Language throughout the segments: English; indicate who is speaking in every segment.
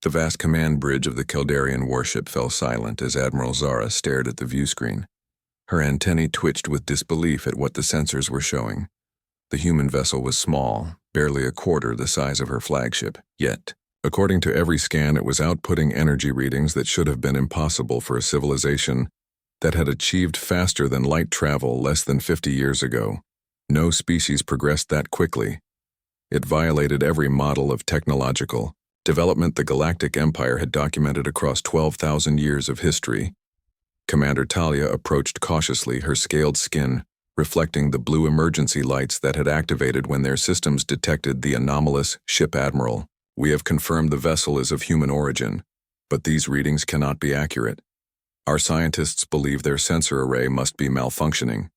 Speaker 1: The vast command bridge of the Caldarian warship fell silent as Admiral Zara stared at the viewscreen. Her antennae twitched with disbelief at what the sensors were showing. The human vessel was small, barely a quarter the size of her flagship, yet, according to every scan, it was outputting energy readings that should have been impossible for a civilization that had achieved faster than light travel less than 50 years ago. No species progressed that quickly. It violated every model of technological development the Galactic Empire had documented across 12,000 years of history. Commander Talia approached cautiously, her scaled skin reflecting the blue emergency lights that had activated when their systems detected the anomalous ship. Admiral, we have confirmed the vessel is of human origin, but these readings cannot be accurate. Our scientists believe their sensor array must be malfunctioning.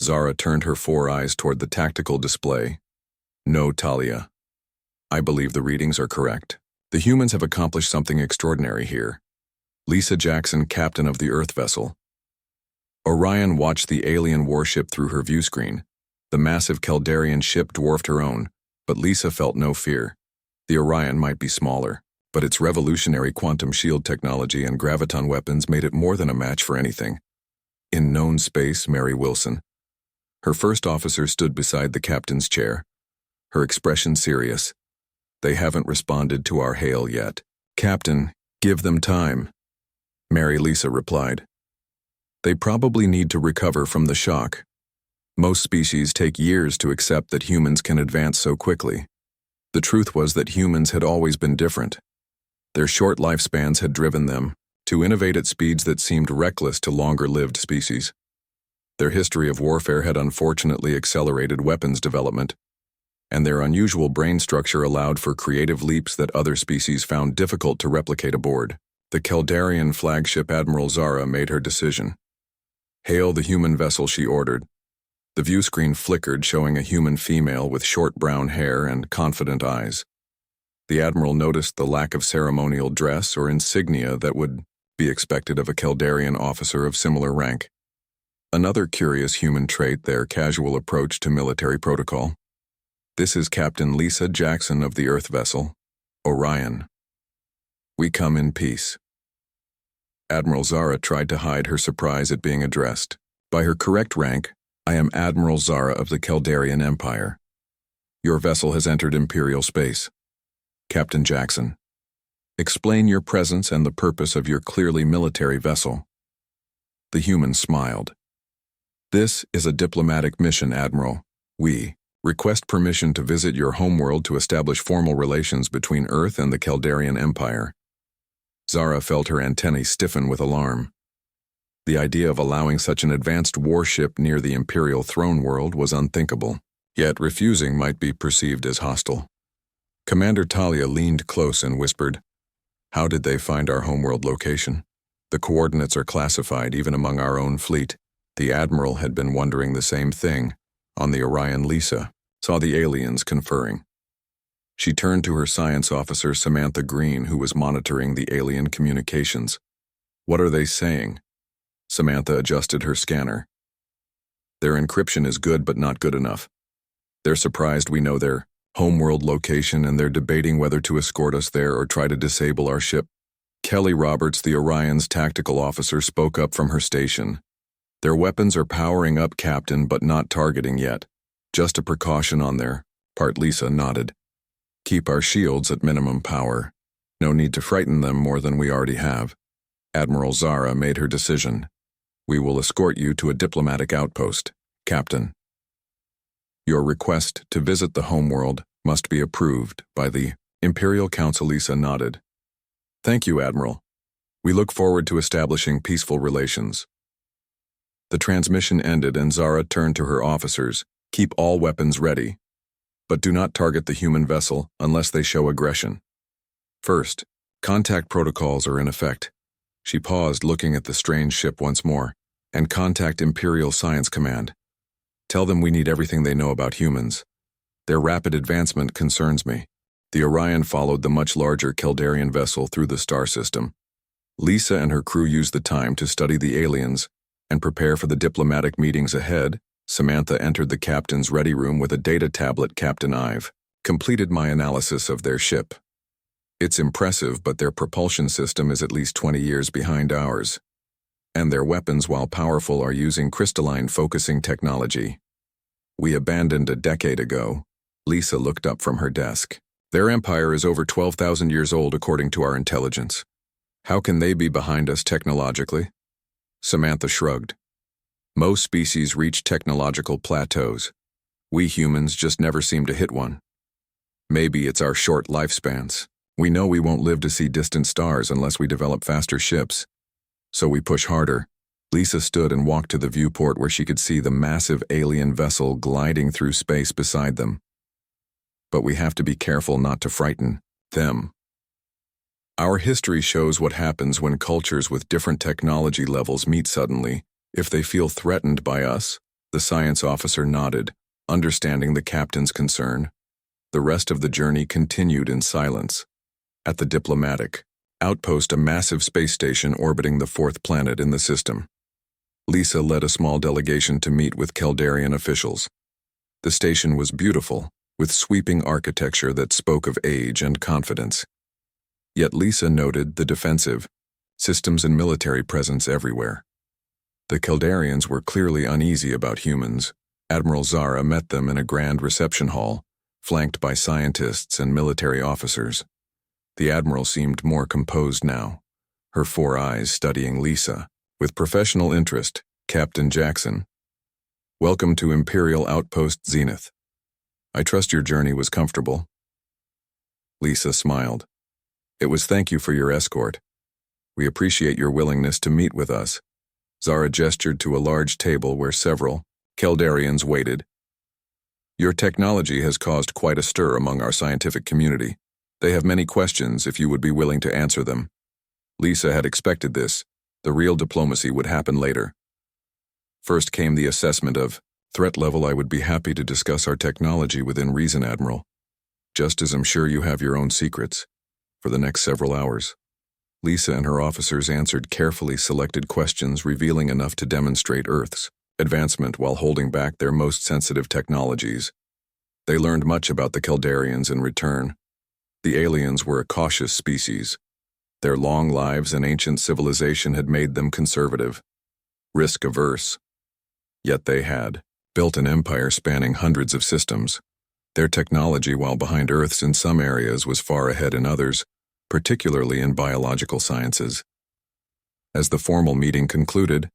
Speaker 1: Zara turned her 4 eyes toward the tactical display. No, Talia. I believe the readings are correct. The humans have accomplished something extraordinary here. Lisa Jackson, captain of the Earth vessel. Orion watched the alien warship through her viewscreen. The massive Caldarian ship dwarfed her own, but Lisa felt no fear. The Orion might be smaller, but its revolutionary quantum shield technology and graviton weapons made it more than a match for anything. In known space, Mary Wilson. Her first officer stood beside the captain's chair, her expression serious. They haven't responded to our hail yet. Captain, give them time. Mary Lisa replied. They probably need to recover from the shock. Most species take years to accept that humans can advance so quickly. The truth was that humans had always been different. Their short lifespans had driven them to innovate at speeds that seemed reckless to longer-lived species. Their history of warfare had unfortunately accelerated weapons development, and their unusual brain structure allowed for creative leaps that other species found difficult to replicate aboard. The Caldarian flagship Admiral Zara made her decision. Hail the human vessel, she ordered. The viewscreen flickered, showing a human female with short brown hair and confident eyes. The Admiral noticed the lack of ceremonial dress or insignia that would be expected of a Caldarian officer of similar rank. Another curious human trait, their casual approach to military protocol. This is Captain Lisa Jackson of the Earth vessel, Orion. We come in peace. Admiral Zara tried to hide her surprise at being addressed. By her correct rank, I am Admiral Zara of the Caldarian Empire. Your vessel has entered Imperial space. Captain Jackson. Explain your presence and the purpose of your clearly military vessel. The human smiled. This is a diplomatic mission, Admiral. We request permission to visit your homeworld to establish formal relations between Earth and the Caldarian Empire. Zara felt her antennae stiffen with alarm. The idea of allowing such an advanced warship near the Imperial throne world was unthinkable, yet refusing might be perceived as hostile. Commander Talia leaned close and whispered, "How did they find our homeworld location? The coordinates are classified even among our own fleet." The Admiral had been wondering the same thing. On the Orion, Lisa saw the aliens conferring. She turned to her science officer, Samantha Green, who was monitoring the alien communications. What are they saying? Samantha adjusted her scanner. Their encryption is good but not good enough. They're surprised we know their homeworld location and they're debating whether to escort us there or try to disable our ship. Kelly Roberts, the Orion's tactical officer, spoke up from her station. Their weapons are powering up, Captain, but not targeting yet. Just a precaution on their part. Lisa nodded. Keep our shields at minimum power. No need to frighten them more than we already have. Admiral Zara made her decision. We will escort you to a diplomatic outpost, Captain. Your request to visit the homeworld must be approved by the Imperial Council. Lisa nodded. Thank you, Admiral. We look forward to establishing peaceful relations. The transmission ended and Zara turned to her officers. Keep all weapons ready, but do not target the human vessel unless they show aggression. First, contact protocols are in effect. She paused, looking at the strange ship once more. And contact Imperial Science Command. Tell them we need everything they know about humans. Their rapid advancement concerns me. The Orion followed the much larger Caldarian vessel through the star system. Lisa and her crew used the time to study the aliens and prepare for the diplomatic meetings ahead. Samantha entered the captain's ready room with a data tablet. Captain, I've completed my analysis of their ship. It's impressive, but their propulsion system is at least 20 years behind ours. And their weapons, while powerful, are using crystalline focusing technology. We abandoned a decade ago. Lisa looked up from her desk. Their empire is over 12,000 years old according to our intelligence. How can they be behind us technologically? Samantha shrugged. Most species reach technological plateaus. We humans just never seem to hit one. Maybe it's our short lifespans. We know we won't live to see distant stars unless we develop faster ships. So we push harder. Lisa stood and walked to the viewport where she could see the massive alien vessel gliding through space beside them. But we have to be careful not to frighten them. Our history shows what happens when cultures with different technology levels meet suddenly. If they feel threatened by us, the science officer nodded, understanding the captain's concern. The rest of the journey continued in silence. At the diplomatic outpost, a massive space station orbiting the fourth planet in the system. Lisa led a small delegation to meet with Caldarian officials. The station was beautiful, with sweeping architecture that spoke of age and confidence. Yet Lisa noted the defensive systems and military presence everywhere. The Caldarians were clearly uneasy about humans. Admiral Zara met them in a grand reception hall, flanked by scientists and military officers. The Admiral seemed more composed now, her four eyes studying Lisa. With professional interest, Captain Jackson. Welcome to Imperial Outpost Zenith. I trust your journey was comfortable. Lisa smiled. It was. Thank you for your escort. We appreciate your willingness to meet with us. Zara gestured to a large table where several Caldarians waited. Your technology has caused quite a stir among our scientific community. They have many questions if you would be willing to answer them. Lisa had expected this. The real diplomacy would happen later. First came the assessment of threat level. I would be happy to discuss our technology within reason, Admiral. Just as I'm sure you have your own secrets. For the next several hours, Lisa and her officers answered carefully selected questions, revealing enough to demonstrate Earth's advancement while holding back their most sensitive technologies. They learned much about the Caldarians in return. The aliens were a cautious species. Their long lives and ancient civilization had made them conservative, risk-averse. Yet they had built an empire spanning hundreds of systems. Their technology, while behind Earth's in some areas, was far ahead in others, particularly in biological sciences. As the formal meeting concluded,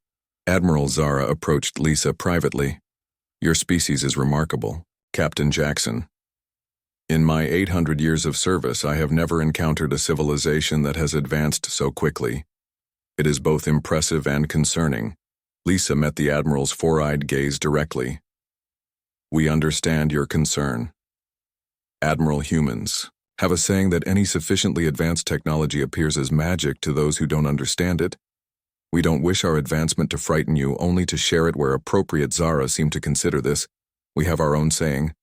Speaker 1: Admiral Zara approached Lisa privately. Your species is remarkable, Captain Jackson. In my 800 years of service, I have never encountered a civilization that has advanced so quickly. It is both impressive and concerning. Lisa met the Admiral's four-eyed gaze directly. We understand your concern. Admiral, humans have a saying that any sufficiently advanced technology appears as magic to those who don't understand it. We don't wish our advancement to frighten you, only to share it where appropriate. Zara seemed to consider this. We have our own saying.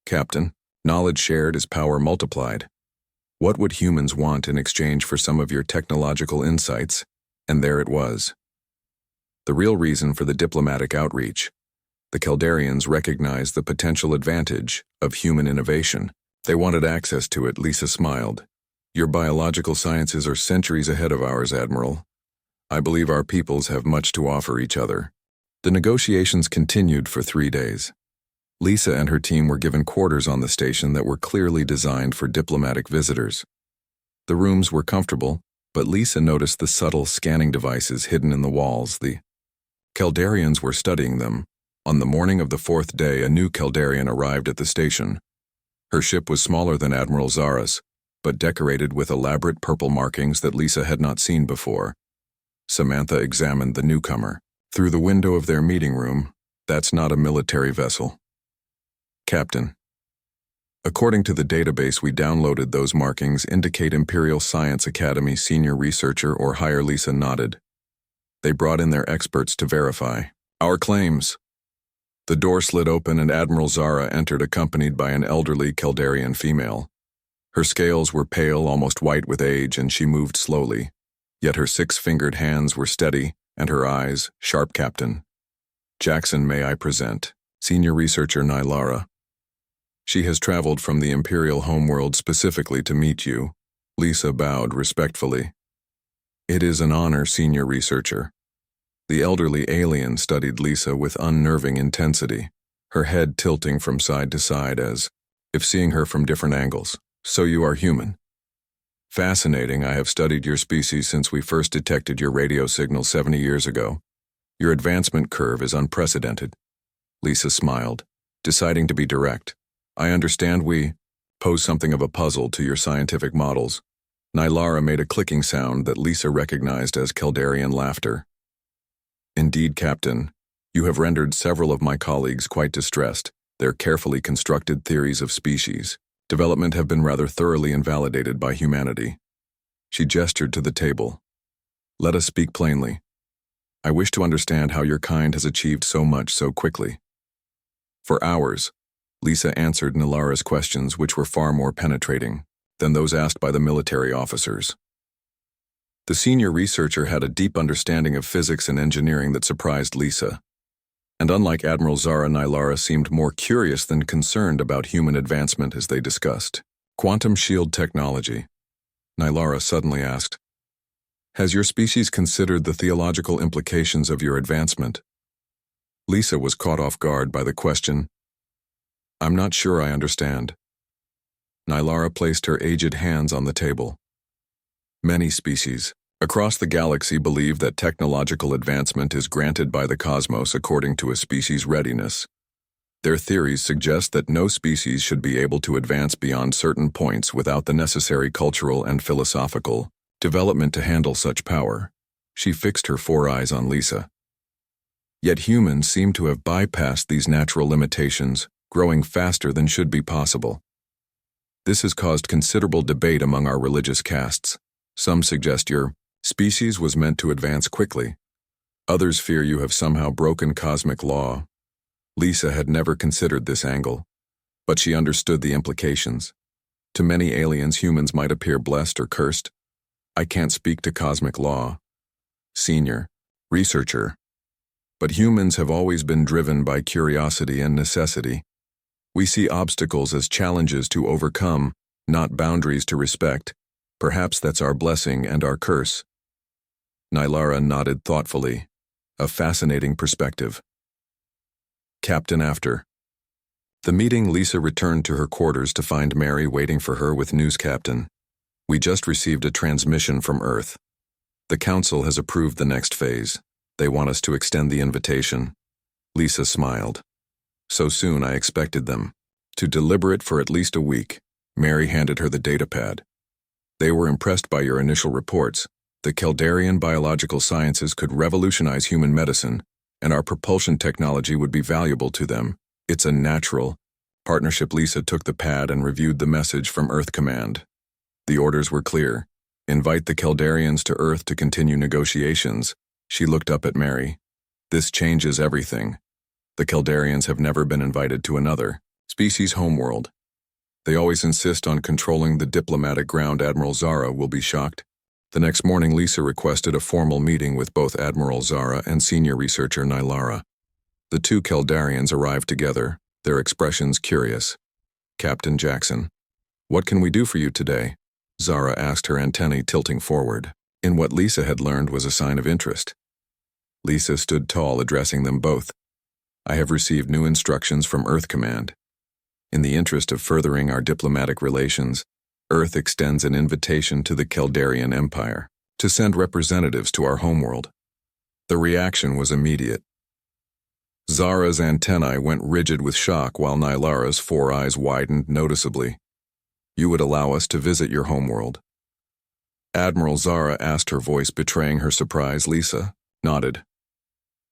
Speaker 1: Captain, knowledge shared is power multiplied. What would humans want in exchange for some of your technological insights? And there it was. The real reason for the diplomatic outreach. The Caldarians recognized the potential advantage of human innovation. They wanted access to it. Lisa smiled. Your biological sciences are centuries ahead of ours, Admiral. I believe our peoples have much to offer each other. The negotiations continued for 3 days. Lisa and her team were given quarters on the station that were clearly designed for diplomatic visitors. The rooms were comfortable, but Lisa noticed the subtle scanning devices hidden in the walls. The Caldarians were studying them. On the morning of the 4th day, a new Caldarian arrived at the station. Her ship was smaller than Admiral Zara's, but decorated with elaborate purple markings that Lisa had not seen before. Samantha examined the newcomer. Through the window of their meeting room, that's not a military vessel. Captain. According to the database we downloaded, those markings indicate Imperial Science Academy senior researcher or higher. Lisa nodded. They brought in their experts to verify our claims. The door slid open and Admiral Zara entered, accompanied by an elderly Caldarian female. Her scales were pale, almost white with age, and she moved slowly. Yet her 6-fingered hands were steady, and her eyes sharp. Captain Jackson, may I present senior researcher Nylara. She has traveled from the Imperial homeworld specifically to meet you. Lisa bowed respectfully. It is an honor, senior researcher. The elderly alien studied Lisa with unnerving intensity, her head tilting from side to side as if seeing her from different angles. So you are human. Fascinating. I have studied your species since we first detected your radio signal 70 years ago. Your advancement curve is unprecedented. Lisa smiled, deciding to be direct. I understand we pose something of a puzzle to your scientific models. Nylara made a clicking sound that Lisa recognized as Keldarian laughter. Indeed, Captain, you have rendered several of my colleagues quite distressed. Their carefully constructed theories of species development have been rather thoroughly invalidated by humanity. She gestured to the table. Let us speak plainly. I wish to understand how your kind has achieved so much so quickly. For hours, Lisa answered Nylara's questions, which were far more penetrating than those asked by the military officers. The senior researcher had a deep understanding of physics and engineering that surprised Lisa. And unlike Admiral Zara, Nylara seemed more curious than concerned about human advancement as they discussed quantum shield technology. Nylara suddenly asked, Has your species considered the theological implications of your advancement? Lisa was caught off guard by the question. I'm not sure I understand. Nylara placed her aged hands on the table. Many species across the galaxy believe that technological advancement is granted by the cosmos according to a species' readiness. Their theories suggest that no species should be able to advance beyond certain points without the necessary cultural and philosophical development to handle such power. She fixed her four eyes on Lisa. Yet humans seem to have bypassed these natural limitations, growing faster than should be possible. This has caused considerable debate among our religious castes. Some suggest your species was meant to advance quickly. Others fear you have somehow broken cosmic law. Lisa had never considered this angle, but she understood the implications. To many aliens, humans might appear blessed or cursed. I can't speak to cosmic law. Senior researcher. But humans have always been driven by curiosity and necessity. We see obstacles as challenges to overcome, not boundaries to respect. Perhaps that's our blessing and our curse. Nylara nodded thoughtfully. A fascinating perspective. Captain after the meeting, Lisa returned to her quarters to find Mary waiting for her with news. Captain, we just received a transmission from Earth. The Council has approved the next phase. They want us to extend the invitation. Lisa smiled. So soon? I expected them to deliberate for at least a week. Mary handed her the datapad. They were impressed by your initial reports. The Keldarian biological sciences could revolutionize human medicine, and our propulsion technology would be valuable to them. It's a natural partnership. Lisa took the pad and reviewed the message from Earth Command. The orders were clear. Invite the Keldarians to Earth to continue negotiations. She looked up at Mary. This changes everything. The Keldarians have never been invited to another species' homeworld. They always insist on controlling the diplomatic ground. Admiral Zara will be shocked. The next morning, Lisa requested a formal meeting with both Admiral Zara and senior researcher Nylara. The two Keldarians arrived together, their expressions curious. Captain Jackson, what can we do for you today? Zara asked, her antennae tilting forward, in what Lisa had learned was a sign of interest. Lisa stood tall, addressing them both. I have received new instructions from Earth Command. In the interest of furthering our diplomatic relations, Earth extends an invitation to the Keldarian Empire to send representatives to our homeworld. The reaction was immediate. Zara's antennae went rigid with shock while Nylara's four eyes widened noticeably. You would allow us to visit your homeworld? Admiral Zara asked, her voice betraying her surprise. Lisa nodded.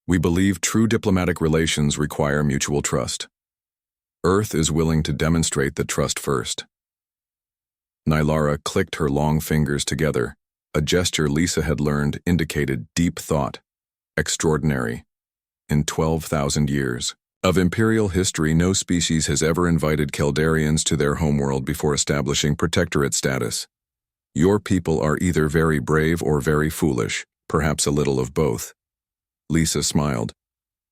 Speaker 1: We believe true diplomatic relations require mutual trust. Earth is willing to demonstrate that trust first. Nylara clicked her long fingers together. A gesture Lisa had learned indicated deep thought. Extraordinary. In 12,000 years of imperial history, no species has ever invited Keldarians to their homeworld before establishing protectorate status. Your people are either very brave or very foolish, perhaps a little of both. Lisa smiled.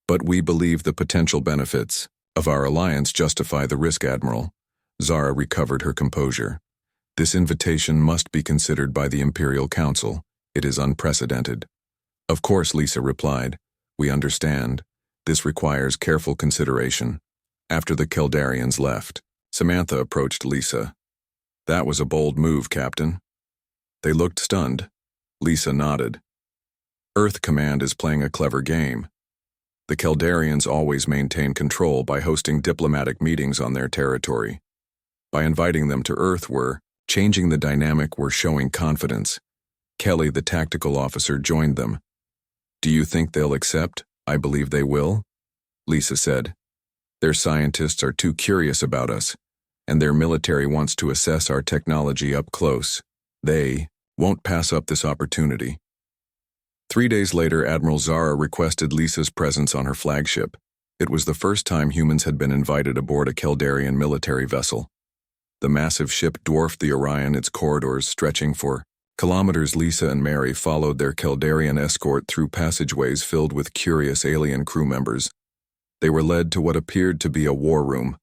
Speaker 1: But we believe the potential benefits of our alliance justify the risk, Admiral. Zara recovered her composure. This invitation must be considered by the Imperial Council. It is unprecedented. Of course, Lisa replied. We understand. This requires careful consideration. After the Keldarians left, Samantha approached Lisa. That was a bold move, Captain. They looked stunned. Lisa nodded. Earth Command is playing a clever game. The Keldarians always maintain control by hosting diplomatic meetings on their territory. By inviting them to Earth, we're changing the dynamic, we're showing confidence. Kelly, the tactical officer, joined them. Do you think they'll accept? I believe they will, Lisa said. Their scientists are too curious about us, and their military wants to assess our technology up close. They won't pass up this opportunity. 3 days later, Admiral Zara requested Lisa's presence on her flagship. It was the first time humans had been invited aboard a Keldarian military vessel. The massive ship dwarfed the Orion, its corridors stretching for kilometers. Lisa and Mary followed their Keldarian escort through passageways filled with curious alien crew members. They were led to what appeared to be a war room.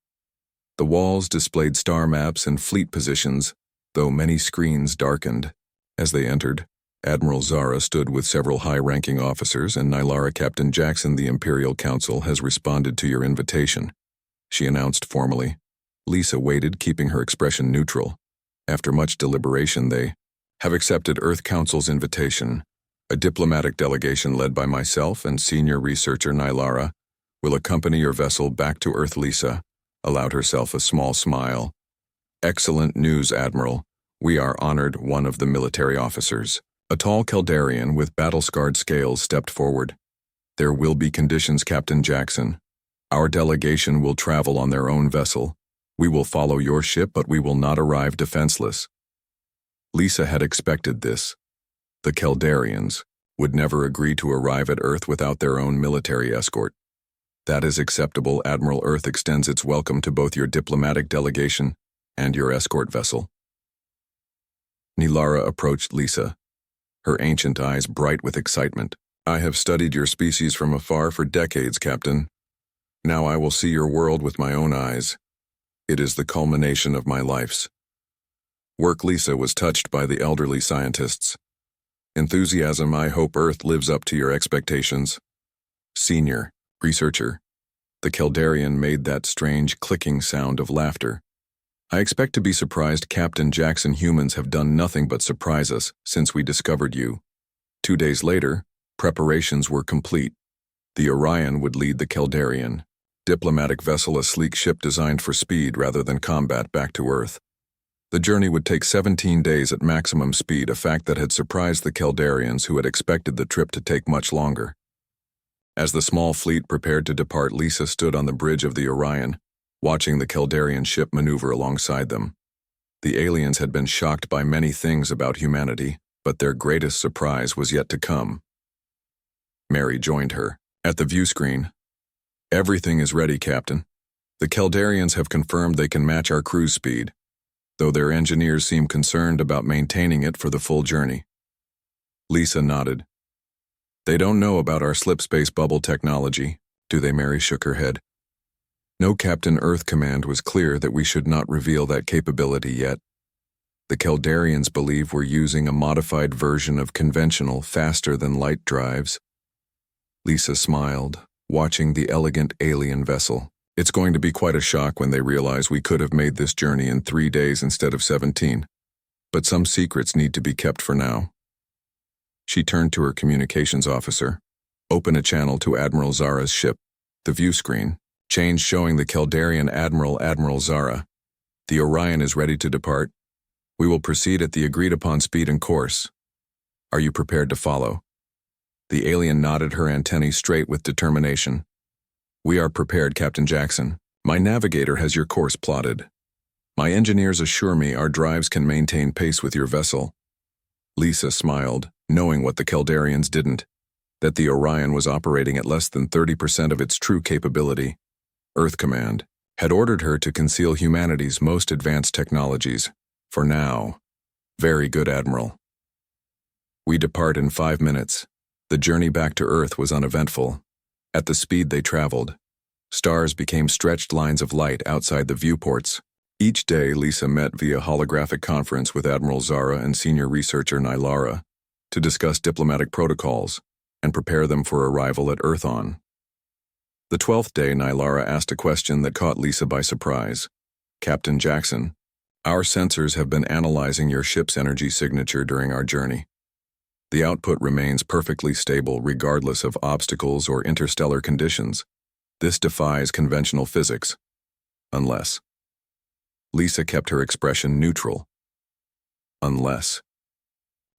Speaker 1: The walls displayed star maps and fleet positions, though many screens darkened. As they entered, Admiral Zara stood with several high-ranking officers, and Nylara. Captain Jackson, the Imperial Council, has responded to your invitation, she announced formally. Lisa waited, keeping her expression neutral. After much deliberation, they have accepted Earth Council's invitation. A diplomatic delegation led by myself and senior researcher Nylara will accompany your vessel back to Earth. Lisa allowed herself a small smile. Excellent news, Admiral. We are honored. One of the military officers, a tall Keldarian with battle-scarred scales, stepped forward. There will be conditions, Captain Jackson. Our delegation will travel on their own vessel. We will follow your ship, but we will not arrive defenseless. Lisa had expected this. The Keldarians would never agree to arrive at Earth without their own military escort. That is acceptable, Admiral. Earth extends its welcome to both your diplomatic delegation and your escort vessel. Nylara approached Lisa, her ancient eyes bright with excitement. I have studied your species from afar for decades, Captain. Now I will see your world with my own eyes. It is the culmination of my life's work. Lisa was touched by the elderly scientists' enthusiasm. I hope Earth lives up to your expectations. Senior researcher, the Keldarian made that strange clicking sound of laughter. I expect to be surprised, Captain Jackson. Humans have done nothing but surprise us since we discovered you. 2 days later, preparations were complete. The Orion would lead the Keldarian diplomatic vessel, a sleek ship designed for speed rather than combat, back to Earth. The journey would take 17 days at maximum speed, a fact that had surprised the Keldarians, who had expected the trip to take much longer. As the small fleet prepared to depart, Lisa stood on the bridge of the Orion, watching the Keldarian ship maneuver alongside them. The aliens had been shocked by many things about humanity, but their greatest surprise was yet to come. Mary joined her at the view screen. Everything is ready, Captain. The Keldarians have confirmed they can match our cruise speed, though their engineers seem concerned about maintaining it for the full journey. Lisa nodded. They don't know about our slip space bubble technology, do they? Mary shook her head. No, Captain. Earth Command was clear that we should not reveal that capability yet. The Keldarians believe we're using a modified version of conventional, faster-than-light drives. Lisa smiled, watching the elegant alien vessel. It's going to be quite a shock when they realize we could have made this journey in 3 days instead of 17. But some secrets need to be kept for now. She turned to her communications officer. Open a channel to Admiral Zara's ship. The view screen changed, showing the Keldarian Admiral Zara. The Orion is ready to depart. We will proceed at the agreed-upon speed and course. Are you prepared to follow? The alien nodded, her antennae straight with determination. We are prepared, Captain Jackson. My navigator has your course plotted. My engineers assure me our drives can maintain pace with your vessel. Lisa smiled, knowing what the Keldarians didn't, that the Orion was operating at less than 30% of its true capability. Earth Command had ordered her to conceal humanity's most advanced technologies. For now. Very good, Admiral. We depart in 5 minutes. The journey back to Earth was uneventful. At the speed they traveled, stars became stretched lines of light outside the viewports, Each day, Lisa met via holographic conference with Admiral Zara and senior researcher Nylara to discuss diplomatic protocols and prepare them for arrival at Earth-On. The 12th day, Nylara asked a question that caught Lisa by surprise. "Captain Jackson, our sensors have been analyzing your ship's energy signature during our journey. The output remains perfectly stable regardless of obstacles or interstellar conditions. This defies conventional physics. Unless." Lisa kept her expression neutral. Unless.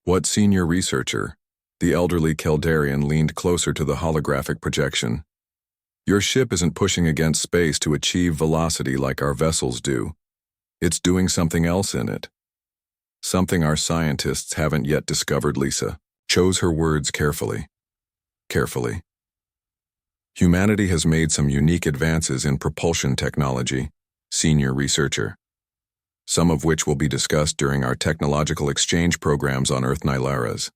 Speaker 1: What senior researcher? The elderly Keldarian leaned closer to the holographic projection. "Your ship isn't pushing against space to achieve velocity like our vessels do. It's doing something else in it. Something our scientists haven't yet discovered." Lisa chose her words carefully. Carefully. "Humanity has made some unique advances in propulsion technology, senior researcher. Some of which will be discussed during our technological exchange programs on Earth." Nylara's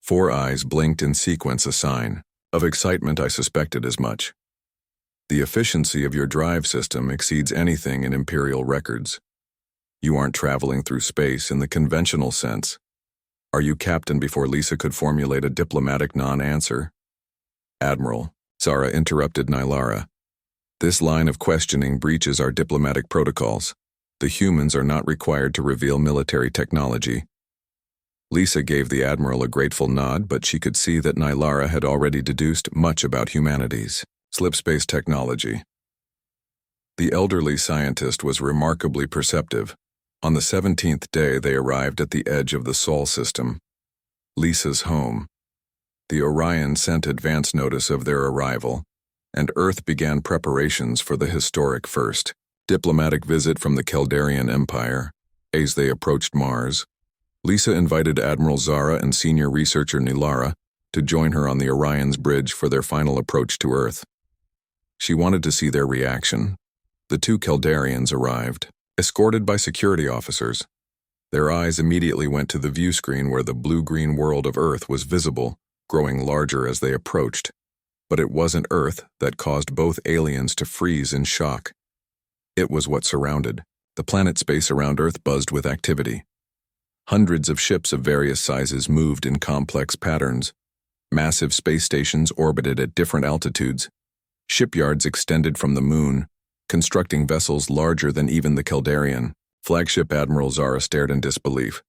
Speaker 1: 4 eyes blinked in sequence, a sign of excitement. "I suspected as much. The efficiency of your drive system exceeds anything in Imperial records. You aren't traveling through space in the conventional sense. Are you, Captain?" Before Lisa could formulate a diplomatic non-answer, "Admiral," Zara interrupted Nylara. "This line of questioning breaches our diplomatic protocols. The humans are not required to reveal military technology." Lisa gave the Admiral a grateful nod, but she could see that Nylara had already deduced much about humanity's slipspace technology. The elderly scientist was remarkably perceptive. On the 17th day, they arrived at the edge of the Sol system, Lisa's home. The Orion sent advance notice of their arrival, and Earth began preparations for the historic first diplomatic visit from the Keldarian Empire. As they approached Mars, Lisa invited Admiral Zara and senior researcher Nylara to join her on the Orion's bridge for their final approach to Earth. She wanted to see their reaction. The 2 Keldarians arrived, escorted by security officers. Their eyes immediately went to the view screen where the blue-green world of Earth was visible, growing larger as they approached. But it wasn't Earth that caused both aliens to freeze in shock. It was what surrounded. The planet space around Earth buzzed with activity. Hundreds of ships of various sizes moved in complex patterns. Massive space stations orbited at different altitudes. Shipyards extended from the moon, constructing vessels larger than even the Keldarian. Flagship Admiral Zara stared in disbelief.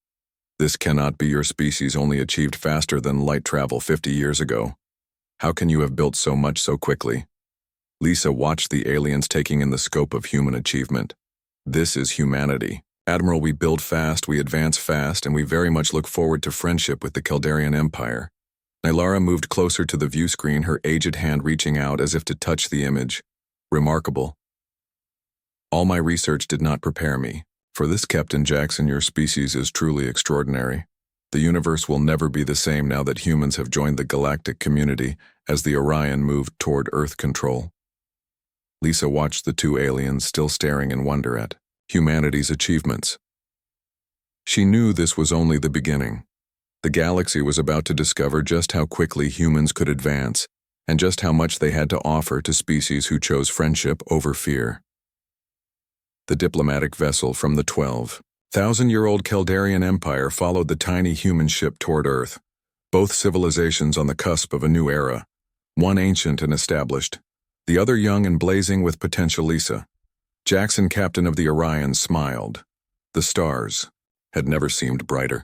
Speaker 1: "This cannot be. Your species only achieved faster than light travel 50 years ago. How can you have built so much so quickly?" Lisa watched the aliens taking in the scope of human achievement. "This is humanity. Admiral, we build fast, we advance fast, and we very much look forward to friendship with the Keldarian Empire." Nylara moved closer to the view screen, her aged hand reaching out as if to touch the image. "Remarkable. All my research did not prepare me for this, Captain Jackson. Your species is truly extraordinary. The universe will never be the same now that humans have joined the galactic community as the Orion moved toward Earth control." Lisa watched the 2 aliens, still staring in wonder at humanity's achievements. She knew this was only the beginning. The galaxy was about to discover just how quickly humans could advance, and just how much they had to offer to species who chose friendship over fear. The diplomatic vessel from the 12,000-year-old Keldarian Empire followed the tiny human ship toward Earth, both civilizations on the cusp of a new era, one ancient and established, the other young and blazing with potential. Lisa Jackson, captain of the Orion, smiled. The stars had never seemed brighter.